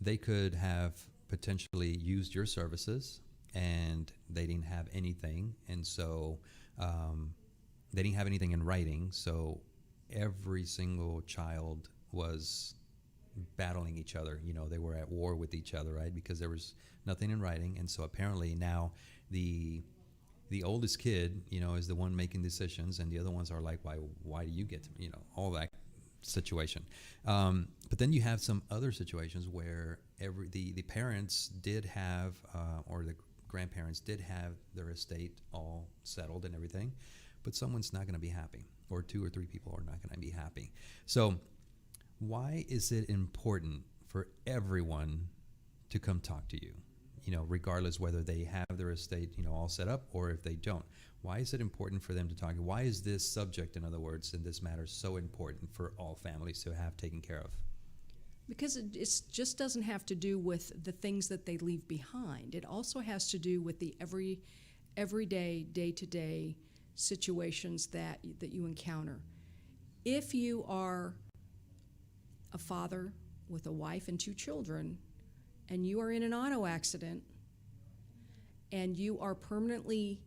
they could have potentially used your services and they didn't have anything, and so they didn't have anything in writing, so every single child was battling each other. They were at war with each other, right? Because there was nothing in writing, and so apparently now the oldest kid, is the one making decisions, and the other ones are like, why do you get to, all that situation. But then you have some other situations where the parents did have, or the grandparents did have their estate all settled and everything, but someone's not going to be happy, or 2 or 3 people are not going to be happy. So why is it important for everyone to come talk to you? regardless whether they have their estate, all set up or if they don't. Why is it important for them to talk? Why is this subject, in other words, and this matter so important for all families to have taken care of? Because it just doesn't have to do with the things that they leave behind. It also has to do with the everyday, day-to-day situations that you encounter. If you are a father with a wife and 2 children, and you are in an auto accident, and you are permanently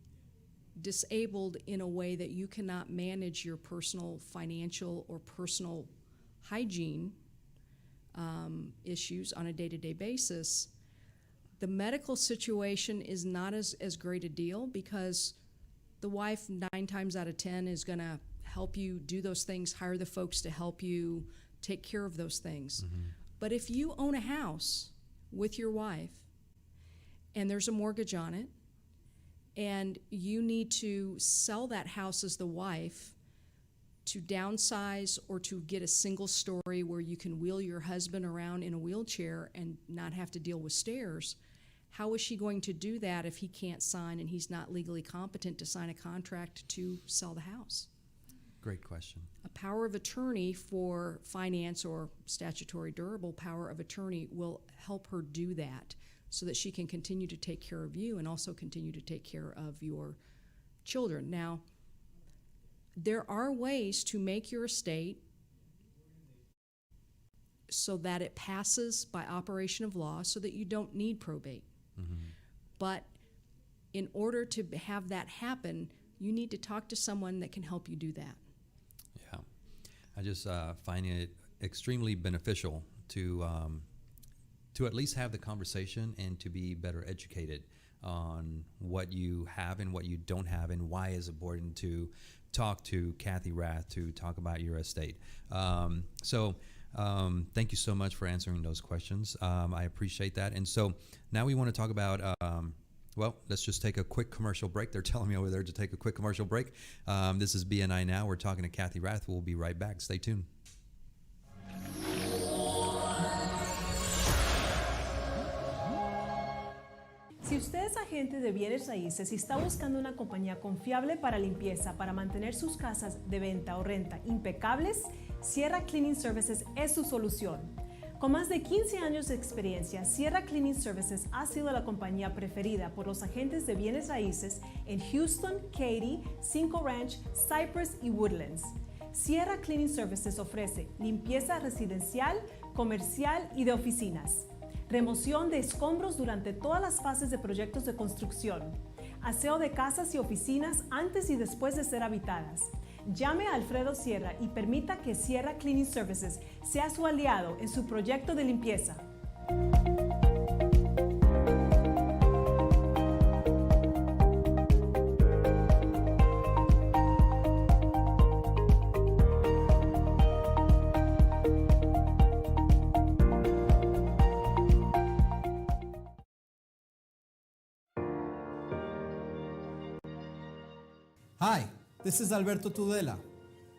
disabled in a way that you cannot manage your personal financial or personal hygiene issues on a day-to-day basis, the medical situation is not as great a deal, because the wife 9 times out of 10 is going to help you do those things, hire the folks to help you take care of those things. Mm-hmm. But if you own a house with your wife and there's a mortgage on it, and you need to sell that house as the wife to downsize or to get a single story where you can wheel your husband around in a wheelchair and not have to deal with stairs, how is she going to do that if he can't sign and he's not legally competent to sign a contract to sell the house? Great question. A power of attorney for finance, or statutory durable power of attorney, will help her do that so that she can continue to take care of you and also continue to take care of your children. Now, there are ways to make your estate so that it passes by operation of law so that you don't need probate. Mm-hmm. But in order to have that happen, you need to talk to someone that can help you do that. Yeah. I just find it extremely beneficial to at least have the conversation and to be better educated on what you have and what you don't have, and why it's important to talk to Kathy Rath to talk about your estate. So thank you so much for answering those questions. I appreciate that. And so now we want to talk about, well, let's just take a quick commercial break. They're telling me over there to take a quick commercial break. This is BNI Now. We're talking to Kathy Rath. We'll be right back. Stay tuned. Si usted es agente de bienes raíces y está buscando una compañía confiable para limpieza para mantener sus casas de venta o renta impecables, Sierra Cleaning Services es su solución. Con más de 15 años de experiencia, Sierra Cleaning Services ha sido la compañía preferida por los agentes de bienes raíces en Houston, Katy, Cinco Ranch, Cypress y Woodlands. Sierra Cleaning Services ofrece limpieza residencial, comercial y de oficinas, remoción de escombros durante todas las fases de proyectos de construcción, aseo de casas y oficinas antes y después de ser habitadas. Llame a Alfredo Sierra y permita que Sierra Cleaning Services sea su aliado en su proyecto de limpieza. Hi, this is Alberto Tudela.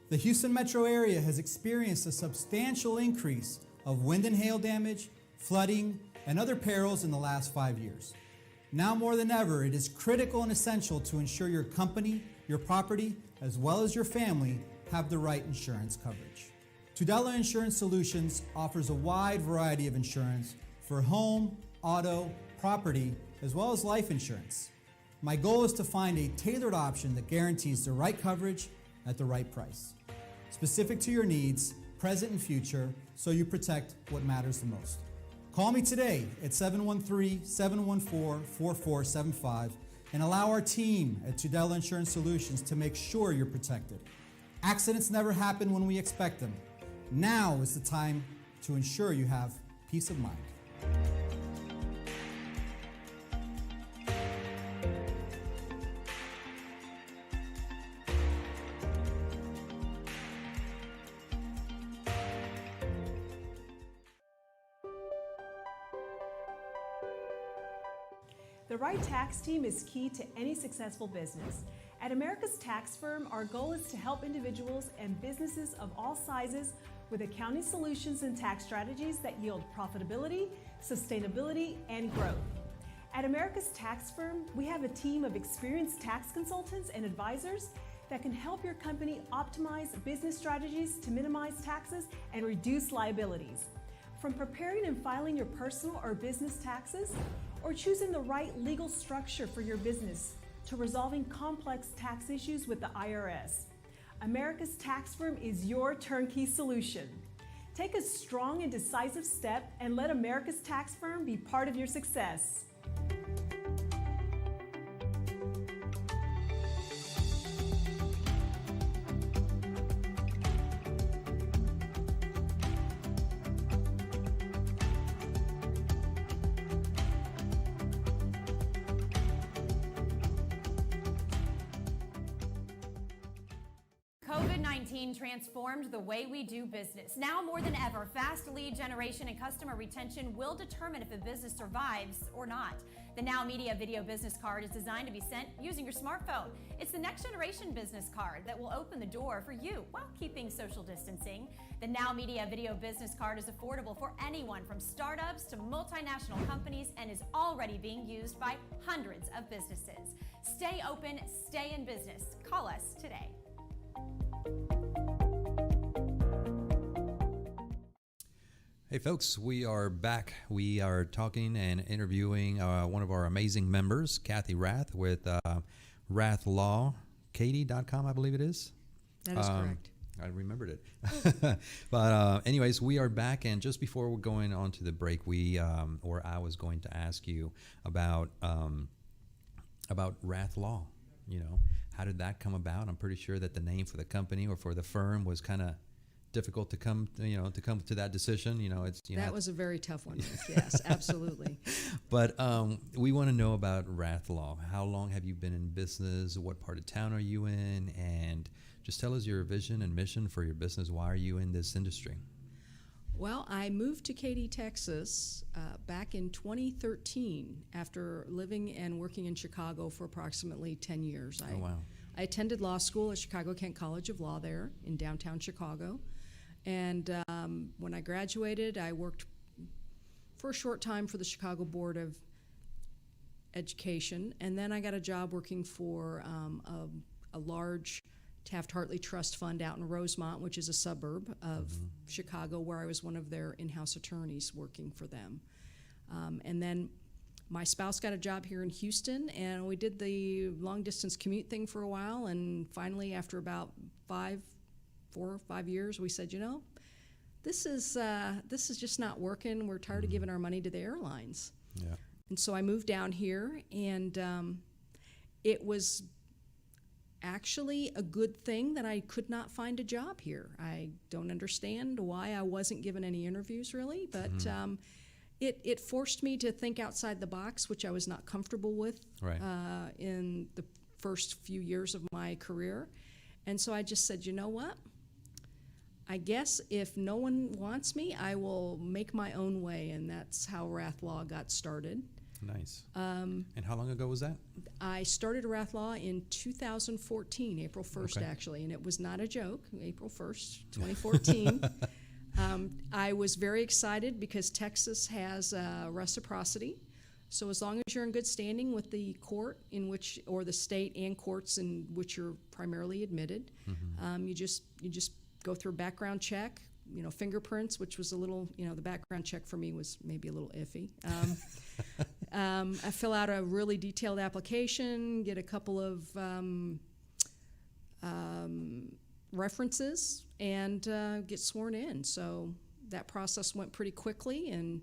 The Houston metro area has experienced a substantial increase of wind and hail damage, flooding, and other perils in the last 5 years. Now more than ever, it is critical and essential to ensure your company, your property, as well as your family have the right insurance coverage. Tudela Insurance Solutions offers a wide variety of insurance for home, auto, property, as well as life insurance. My goal is to find a tailored option that guarantees the right coverage at the right price, specific to your needs, present and future, so you protect what matters the most. Call me today at 713-714-4475 and allow our team at Tudela Insurance Solutions to make sure you're protected. Accidents never happen when we expect them. Now is the time to ensure you have peace of mind. The right tax team is key to any successful business. At America's Tax Firm, our goal is to help individuals and businesses of all sizes with accounting solutions and tax strategies that yield profitability, sustainability, and growth. At America's Tax Firm, we have a team of experienced tax consultants and advisors that can help your company optimize business strategies to minimize taxes and reduce liabilities. From preparing and filing your personal or business taxes, or choosing the right legal structure for your business, to resolving complex tax issues with the IRS, America's Tax Firm is your turnkey solution. Take a strong and decisive step and let America's Tax Firm be part of your success. COVID-19 transformed the way we do business. Now more than ever, fast lead generation and customer retention will determine if a business survives or not. The NowMedia Video Business Card is designed to be sent using your smartphone. It's the next generation business card that will open the door for you while keeping social distancing. The NowMedia Video Business Card is affordable for anyone from startups to multinational companies and is already being used by hundreds of businesses. Stay open, stay in business. Call us today. Hey folks, we are back. We are talking and interviewing one of our amazing members, Kathy Rath, with rathlawkatie.com, I believe it is. That is correct. I remembered it. But anyways, we are back, and just before we're going on to the break, I was going to ask you about Rath Law. You know, how did that come about? I'm pretty sure that the name for the company or for the firm was kind of difficult to come to that decision. You know, that was a very tough one. Yes, absolutely. But we want to know about Rath Law. How long have you been in business? What part of town are you in? And just tell us your vision and mission for your business. Why are you in this industry? Well, I moved to Katy, Texas back in 2013 after living and working in Chicago for approximately 10 years. Oh, wow. I attended law school at Chicago-Kent College of Law there in downtown Chicago. And when I graduated, I worked for a short time for the Chicago Board of Education. And then I got a job working for a large Taft-Hartley Trust Fund out in Rosemont, which is a suburb of Chicago, where I was one of their in-house attorneys working for them. And then my spouse got a job here in Houston, and we did the long-distance commute thing for a while. And finally, after about 4 or 5 years, we said, you know, this is just not working. We're tired of giving our money to the airlines. Yeah. And so I moved down here, and it was actually a good thing that I could not find a job here. I don't understand why I wasn't given any interviews, really, but it forced me to think outside the box, which I was not comfortable with in the first few years of my career. And so I just said, you know what? I guess if no one wants me, I will make my own way, and that's how Rath Law got started. Nice. And how long ago was that? I started Rath Law in 2014, April 1st, actually, and it was not a joke, April 1st, 2014. I was very excited because Texas has reciprocity. So as long as you're in good standing with the court in which, or the state and courts in which you're primarily admitted, you just go through a background check, you know, fingerprints, which was a little, you know, the background check for me was maybe a little iffy. I fill out a really detailed application, get a couple of references, and get sworn in. So that process went pretty quickly, and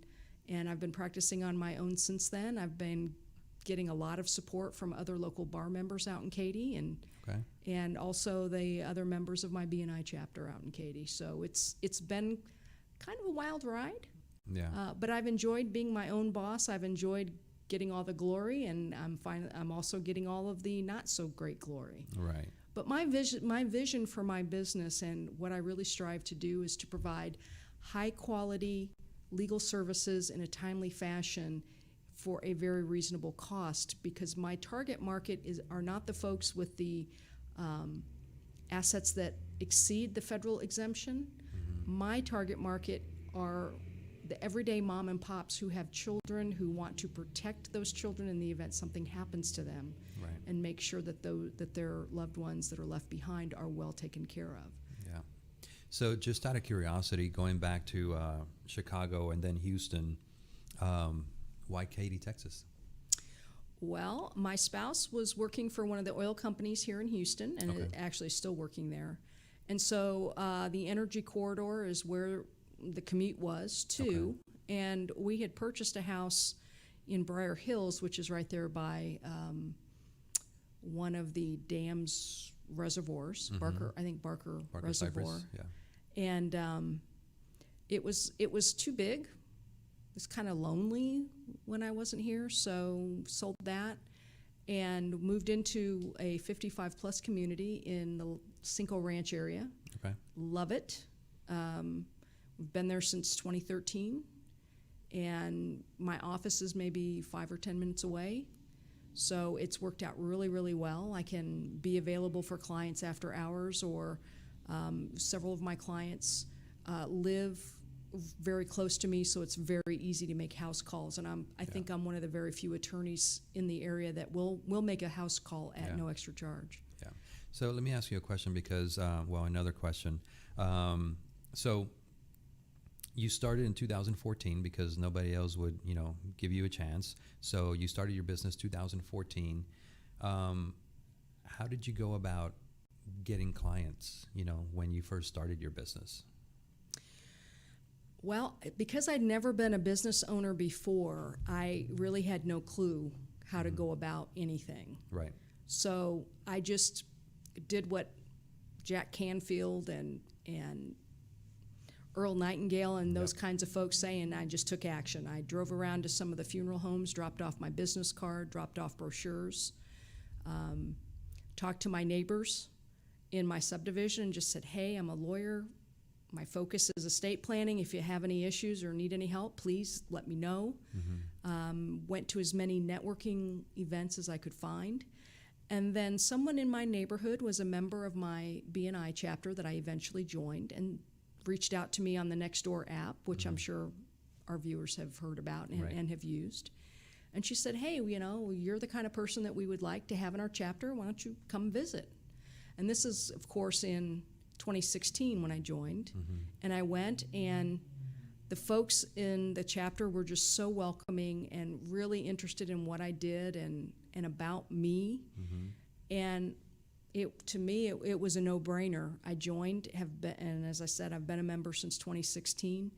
I've been practicing on my own since then. I've been getting a lot of support from other local bar members out in Katy, and also the other members of my BNI chapter out in Katy. So it's been kind of a wild ride. Yeah. But I've enjoyed being my own boss. I've enjoyed getting all the glory, and I'm also getting all of the not so great glory. Right. But my vision for my business and what I really strive to do is to provide high quality legal services in a timely fashion for a very reasonable cost, because my target market are not the folks with the assets that exceed the federal exemption. My target market are the everyday mom and pops who have children, who want to protect those children in the event something happens to them, Right. and make sure that that their loved ones that are left behind are well taken care of. Yeah. So just out of curiosity, going back to Chicago and then Houston, why Katy, Texas? Well, my spouse was working for one of the oil companies here in Houston, and Okay. actually still working there. And so the energy corridor is where the commute was too. And we had purchased a house in Briar Hills, which is right there by one of the dam's reservoirs, Barker Reservoir. Cypress, yeah. And it was too big. It was kind of lonely when I wasn't here, so sold that and moved into a 55 plus community in the Cinco Ranch area. Okay. Love it. We've been there since 2013, and my office is maybe 5 or 10 minutes away. So it's worked out really, really well. I can be available for clients after hours, or several of my clients live very close to me, so it's very easy to make house calls. And I think I'm one of the very few attorneys in the area that will make a house call at no extra charge. Yeah. So let me ask you a question because, another question. So you started in 2014 because nobody else would, give you a chance. So you started your business 2014. How did you go about getting clients, when you first started your business? Well, because I'd never been a business owner before, I really had no clue how to go about anything. Right. So I just did what Jack Canfield and Earl Nightingale and those kinds of folks say, and I just took action. I drove around to some of the funeral homes, dropped off my business card, dropped off brochures, talked to my neighbors in my subdivision and just said, hey, I'm a lawyer. My focus is estate planning. If you have any issues or need any help, please let me know. Went to as many networking events as I could find. And then someone in my neighborhood was a member of my BNI chapter that I eventually joined and reached out to me on the Nextdoor app, which I'm sure our viewers have heard about and have used. And she said, hey, you're the kind of person that we would like to have in our chapter. Why don't you come visit? And this is, of course, in 2016 when I joined. And I went, and the folks in the chapter were just so welcoming and really interested in what I did and about me. And to me, it was a no-brainer. I joined, and as I said, I've been a member since 2016.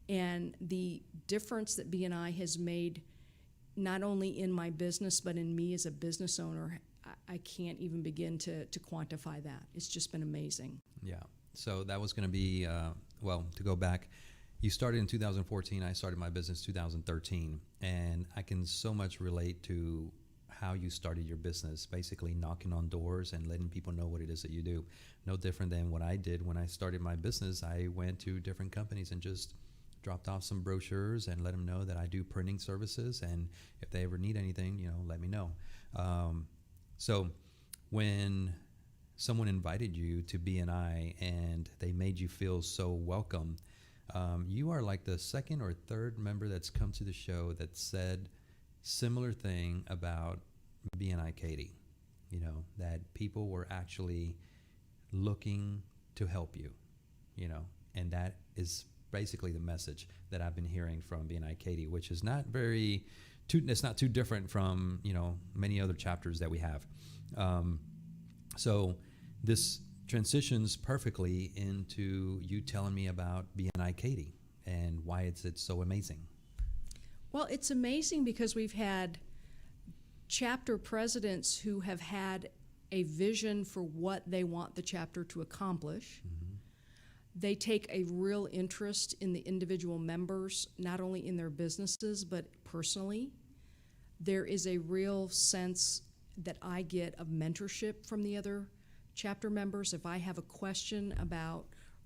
And the difference that BNI has made, not only in my business, but in me as a business owner, I can't even begin to quantify that. It's just been amazing. Yeah. So that was going to be, to go back, you started in 2014. I started my business 2013. And I can so much relate to how you started your business, basically knocking on doors and letting people know what it is that you do. No different than what I did when I started my business. I went to different companies and just dropped off some brochures and let them know that I do printing services. And if they ever need anything, let me know. So when someone invited you to BNI and they made you feel so welcome, you are like the second or third member that's come to the show that said similar thing about BNI Katy, that people were actually looking to help you, and that is basically the message that I've been hearing from BNI Katy, which is not it's not too different from, many other chapters that we have. So this transitions perfectly into you telling me about BNI Katy and why it's so amazing. Well, it's amazing because we've had chapter presidents who have had a vision for what they want the chapter to accomplish. They take a real interest in the individual members, not only in their businesses, but personally. There is a real sense that I get of mentorship from the other chapter members. If I have a question about